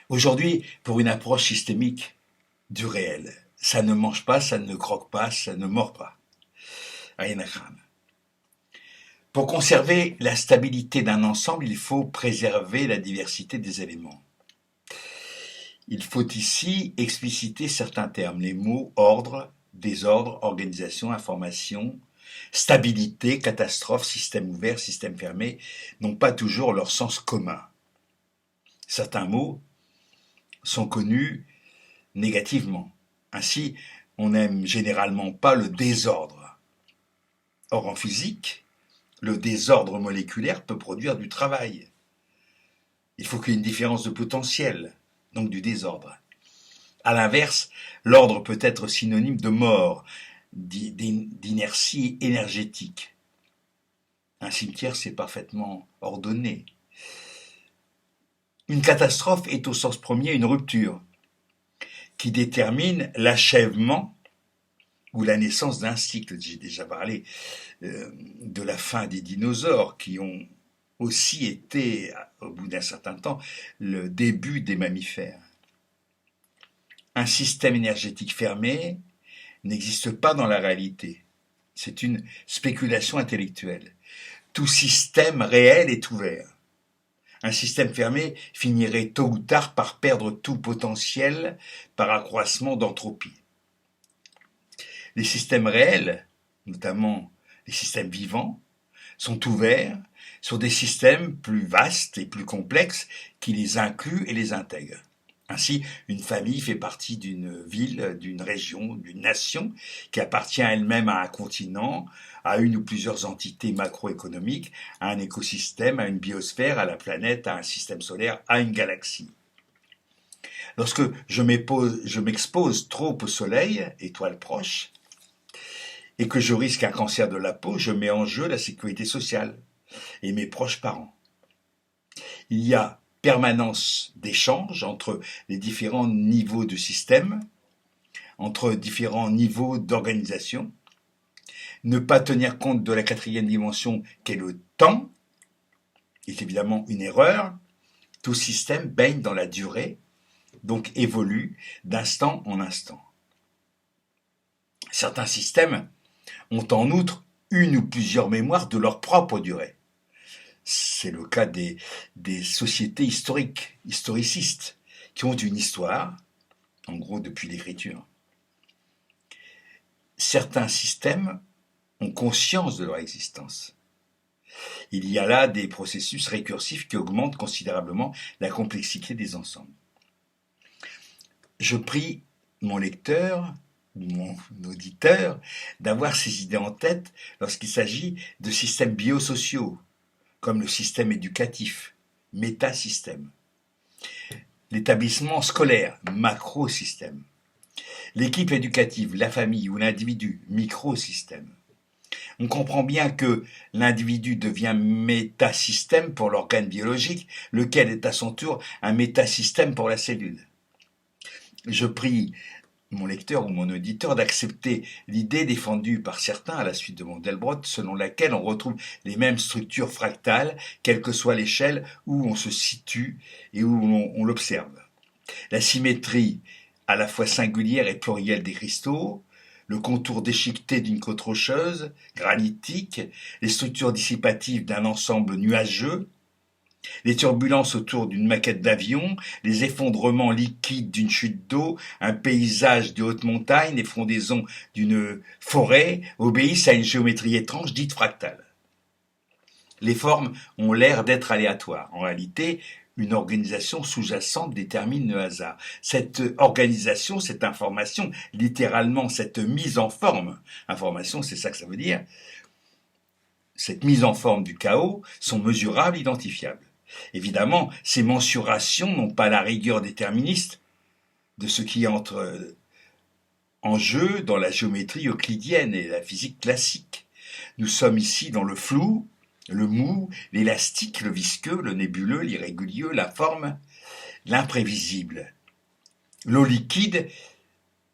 Aujourd'hui, pour une approche systémique du réel, ça ne mange pas, ça ne croque pas, ça ne mord pas. Rien à craindre. Pour conserver la stabilité d'un ensemble, il faut préserver la diversité des éléments. Il faut ici expliciter certains termes, les mots ordre, désordre, organisation, information, stabilité, catastrophe, système ouvert, système fermé, n'ont pas toujours leur sens commun. Certains mots sont connus négativement. Ainsi, on n'aime généralement pas le désordre. Or, en physique, le désordre moléculaire peut produire du travail. Il faut qu'il y ait une différence de potentiel, donc du désordre. À l'inverse, l'ordre peut être synonyme de mort, d'inertie énergétique. Un cimetière, c'est parfaitement ordonné. Une catastrophe est au sens premier une rupture qui détermine l'achèvement ou la naissance d'un cycle. J'ai déjà parlé de la fin des dinosaures qui ont aussi été, au bout d'un certain temps, le début des mammifères. Un système énergétique fermé n'existe pas dans la réalité. C'est une spéculation intellectuelle. Tout système réel est ouvert. Un système fermé finirait tôt ou tard par perdre tout potentiel par accroissement d'entropie. Les systèmes réels, notamment les systèmes vivants, sont ouverts sur des systèmes plus vastes et plus complexes qui les incluent et les intègrent. Ainsi, une famille fait partie d'une ville, d'une région, d'une nation qui appartient elle-même à un continent, à une ou plusieurs entités macroéconomiques, à un écosystème, à une biosphère, à la planète, à un système solaire, à une galaxie. Lorsque je m'expose trop au soleil, étoile proche, et que je risque un cancer de la peau, je mets en jeu la sécurité sociale et mes proches parents. Il y a permanence d'échange entre les différents niveaux de système, entre différents niveaux d'organisation. Ne pas tenir compte de la quatrième dimension qu'est le temps est évidemment une erreur. Tout système baigne dans la durée, donc évolue d'instant en instant. Certains systèmes ont en outre une ou plusieurs mémoires de leur propre durée. C'est le cas des sociétés historiques, historicistes, qui ont une histoire, en gros depuis l'écriture. Certains systèmes ont conscience de leur existence. Il y a là des processus récursifs qui augmentent considérablement la complexité des ensembles. Je prie mon lecteur, mon auditeur, d'avoir ces idées en tête lorsqu'il s'agit de systèmes biosociaux, comme le système éducatif, métasystème. L'établissement scolaire, macrosystème. L'équipe éducative, la famille ou l'individu, microsystème. On comprend bien que l'individu devient métasystème pour l'organe biologique, lequel est à son tour un métasystème pour la cellule. Je prie mon lecteur ou mon auditeur d'accepter l'idée défendue par certains à la suite de Mandelbrot, selon laquelle on retrouve les mêmes structures fractales, quelle que soit l'échelle où on se situe et où on l'observe. La symétrie à la fois singulière et plurielle des cristaux, le contour déchiqueté d'une côte rocheuse, granitique, les structures dissipatives d'un ensemble nuageux, les turbulences autour d'une maquette d'avion, les effondrements liquides d'une chute d'eau, un paysage de haute montagne, les frondaisons d'une forêt obéissent à une géométrie étrange dite fractale. Les formes ont l'air d'être aléatoires. En réalité, une organisation sous-jacente détermine le hasard. Cette organisation, cette information, littéralement cette mise en forme, information c'est ça que ça veut dire, cette mise en forme du chaos sont mesurables, identifiables. Évidemment, ces mensurations n'ont pas la rigueur déterministe de ce qui entre en jeu dans la géométrie euclidienne et la physique classique. Nous sommes ici dans le flou, le mou, l'élastique, le visqueux, le nébuleux, l'irrégulier, la forme, l'imprévisible. L'eau liquide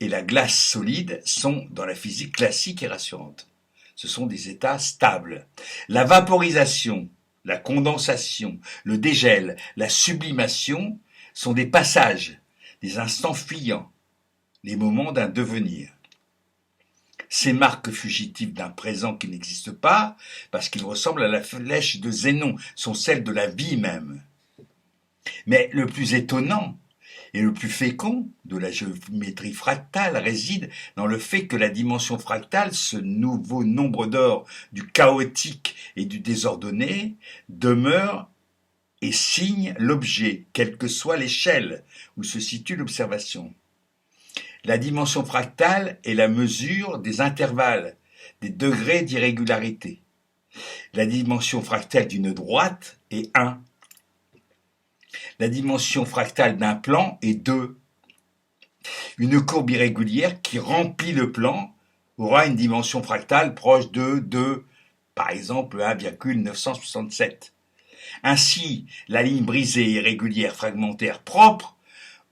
et la glace solide sont, dans la physique classique et rassurante. Ce sont des états stables. La vaporisation, la condensation, le dégel, la sublimation sont des passages, des instants fuyants, les moments d'un devenir. Ces marques fugitives d'un présent qui n'existe pas, parce qu'il ressemble à la flèche de Zénon, sont celles de la vie même. Mais le plus étonnant et le plus fécond de la géométrie fractale réside dans le fait que la dimension fractale, ce nouveau nombre d'or du chaotique et du désordonné, demeure et signe l'objet, quelle que soit l'échelle où se situe l'observation. La dimension fractale est la mesure des intervalles, des degrés d'irrégularité. La dimension fractale d'une droite est 1. La dimension fractale d'un plan est 2. Une courbe irrégulière qui remplit le plan aura une dimension fractale proche de 2, par exemple 1,967. Ainsi, la ligne brisée irrégulière fragmentaire propre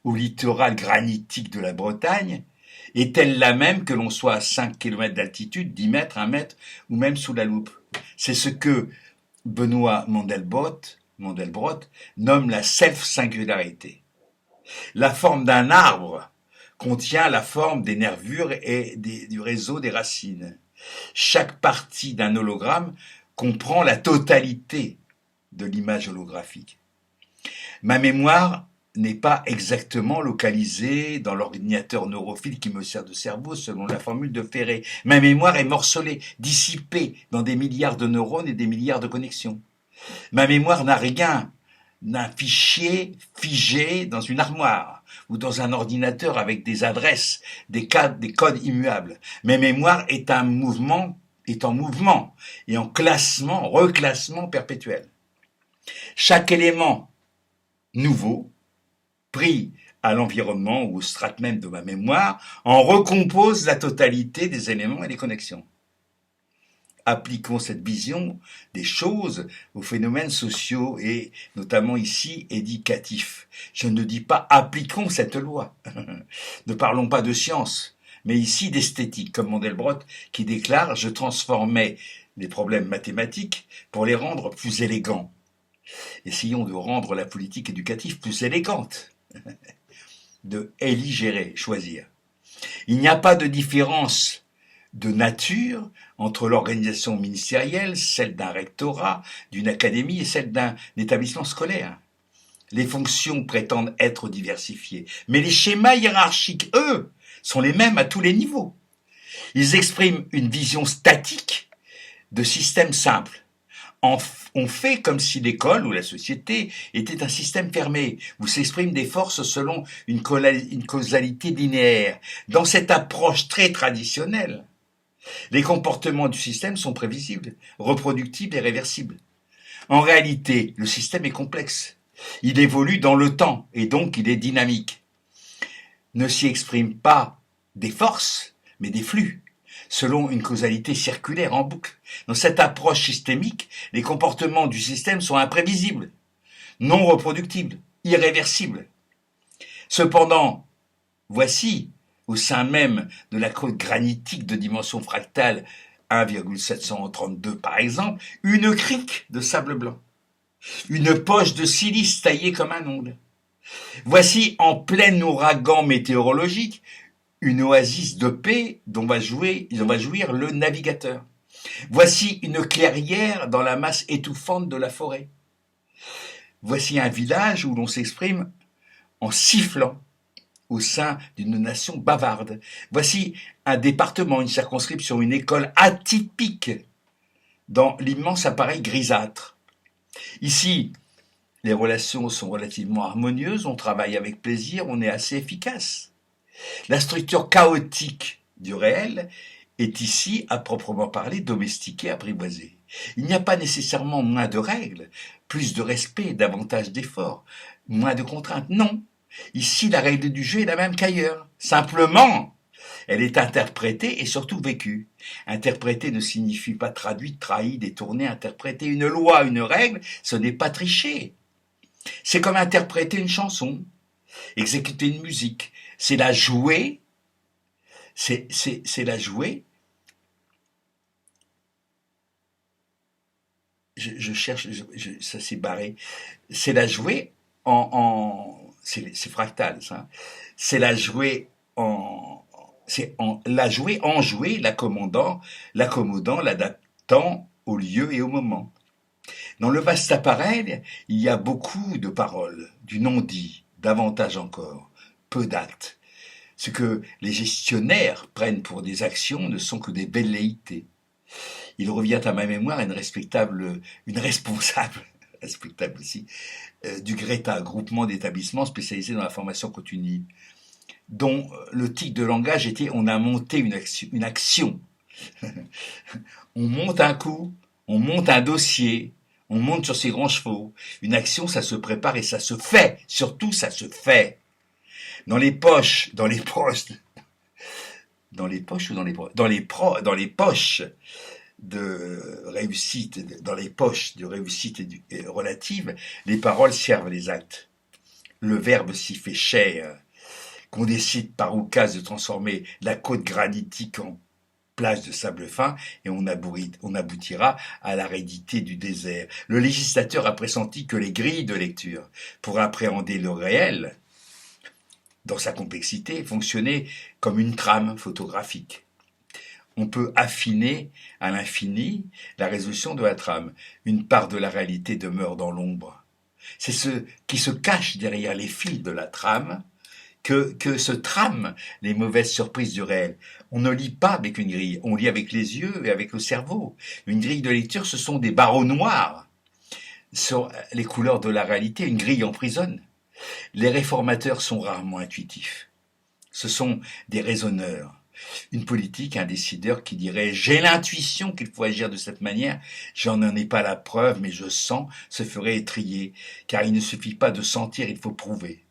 au littoral granitique de la Bretagne est-elle la même que l'on soit à 5 km d'altitude, 10 mètres, 1 mètre ou même sous la loupe? C'est ce que Benoît Mandelbrot nomme la self-singularité. La forme d'un arbre contient la forme des nervures et du réseau des racines. Chaque partie d'un hologramme comprend la totalité de l'image holographique. Ma mémoire n'est pas exactement localisée dans l'ordinateur neurophile qui me sert de cerveau selon la formule de Ferré. Ma mémoire est morcelée, dissipée dans des milliards de neurones et des milliards de connexions. Ma mémoire n'a rien d'un fichier figé dans une armoire ou dans un ordinateur avec des adresses, des codes immuables. Ma mémoire est en mouvement et en classement, reclassement perpétuel. Chaque élément nouveau, pris à l'environnement ou au strate même de ma mémoire, en recompose la totalité des éléments et des connexions. Appliquons cette vision des choses aux phénomènes sociaux et notamment ici éducatifs. Je ne dis pas appliquons cette loi. Ne parlons pas de science, mais ici d'esthétique, comme Mandelbrot qui déclare « Je transformais les problèmes mathématiques pour les rendre plus élégants ». Essayons de rendre la politique éducative plus élégante. De éligérer, choisir. Il n'y a pas de différence de nature entre l'organisation ministérielle, celle d'un rectorat, d'une académie et celle d'un établissement scolaire. Les fonctions prétendent être diversifiées, mais les schémas hiérarchiques, eux, sont les mêmes à tous les niveaux. Ils expriment une vision statique de systèmes simples. On fait comme si l'école ou la société était un système fermé, où s'expriment des forces selon une causalité linéaire. Dans cette approche très traditionnelle, les comportements du système sont prévisibles, reproductibles et réversibles. En réalité, le système est complexe. Il évolue dans le temps et donc il est dynamique. Ne s'y expriment pas des forces, mais des flux, selon une causalité circulaire en boucle. Dans cette approche systémique, les comportements du système sont imprévisibles, non reproductibles, irréversibles. Cependant, voici, au sein même de la croûte granitique de dimension fractale 1,732 par exemple, une crique de sable blanc, une poche de silice taillée comme un ongle. Voici en plein ouragan météorologique une oasis de paix dont va jouir le navigateur. Voici une clairière dans la masse étouffante de la forêt. Voici un village où l'on s'exprime en sifflant au sein d'une nation bavarde. Voici un département, une circonscription, une école atypique dans l'immense appareil grisâtre. Ici, les relations sont relativement harmonieuses, on travaille avec plaisir, on est assez efficace. La structure chaotique du réel est ici, à proprement parler, domestiquée, apprivoisée. Il n'y a pas nécessairement moins de règles, plus de respect, davantage d'efforts, moins de contraintes. Non. Ici, la règle du jeu est la même qu'ailleurs. Simplement, elle est interprétée et surtout vécue. Interpréter ne signifie pas traduit, trahi, détourné, interpréter une loi, une règle, ce n'est pas tricher. C'est comme interpréter une chanson, exécuter une musique. C'est la jouer, c'est la jouer. Je cherche, ça s'est barré. C'est la jouer c'est fractal, ça. C'est la jouer en, la jouer en jouer, l'accommodant, l'adaptant au lieu et au moment. Dans le vaste appareil, il y a beaucoup de paroles, du non-dit, davantage encore, peu d'actes. Ce que les gestionnaires prennent pour des actions ne sont que des velléités. Il revient à ma mémoire une responsable, respectable aussi, du GRETA, groupement d'établissements spécialisés dans la formation continue, dont le tic de langage était on a monté une action. On monte un coup, on monte un dossier, on monte sur ses grands chevaux. Une action, ça se prépare et ça se fait. Surtout, ça se fait. Dans les poches ou dans les poches de réussite, dans les poches de réussite relative, les paroles servent les actes. Le verbe s'y fait chair. Qu'on décide par occasion de transformer la côte granitique en plage de sable fin et on aboutira à l'aridité du désert. Le législateur a pressenti que les grilles de lecture, pour appréhender le réel, dans sa complexité, fonctionnaient comme une trame photographique. On peut affiner à l'infini la résolution de la trame. Une part de la réalité demeure dans l'ombre. C'est ce qui se cache derrière les fils de la trame que se trament les mauvaises surprises du réel. On ne lit pas avec une grille, on lit avec les yeux et avec le cerveau. Une grille de lecture, ce sont des barreaux noirs sur les couleurs de la réalité. Une grille emprisonne. Les réformateurs sont rarement intuitifs. Ce sont des raisonneurs. Une politique, un décideur qui dirait « j'ai l'intuition qu'il faut agir de cette manière, j'en ai pas la preuve, mais je sens », se ferait étriller, car il ne suffit pas de sentir, il faut prouver.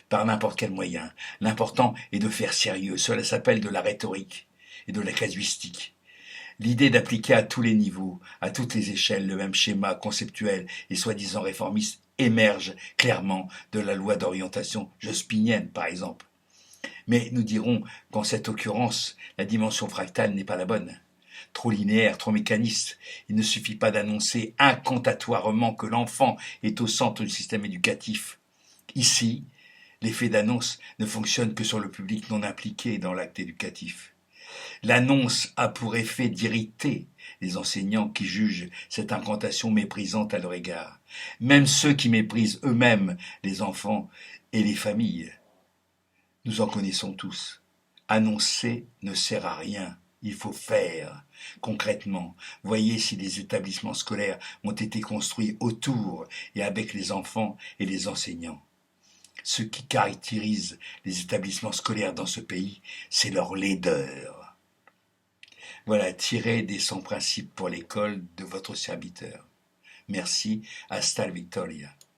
Par n'importe quel moyen. L'important est de faire sérieux. Cela s'appelle de la rhétorique et de la casuistique. L'idée d'appliquer à tous les niveaux, à toutes les échelles, le même schéma conceptuel et soi-disant réformiste émerge clairement de la loi d'orientation jospinienne, par exemple. Mais nous dirons qu'en cette occurrence, la dimension fractale n'est pas la bonne. Trop linéaire, trop mécaniste. Il ne suffit pas d'annoncer incantatoirement que l'enfant est au centre du système éducatif. Ici, l'effet d'annonce ne fonctionne que sur le public non impliqué dans l'acte éducatif. L'annonce a pour effet d'irriter les enseignants qui jugent cette incantation méprisante à leur égard, même ceux qui méprisent eux-mêmes les enfants et les familles. Nous en connaissons tous. Annoncer ne sert à rien. Il faut faire. Concrètement, voyez si les établissements scolaires ont été construits autour et avec les enfants et les enseignants. Ce qui caractérise les établissements scolaires dans ce pays, c'est leur laideur. Voilà, tiré des 100 principes pour l'école de votre serviteur. Merci, hasta la victoria.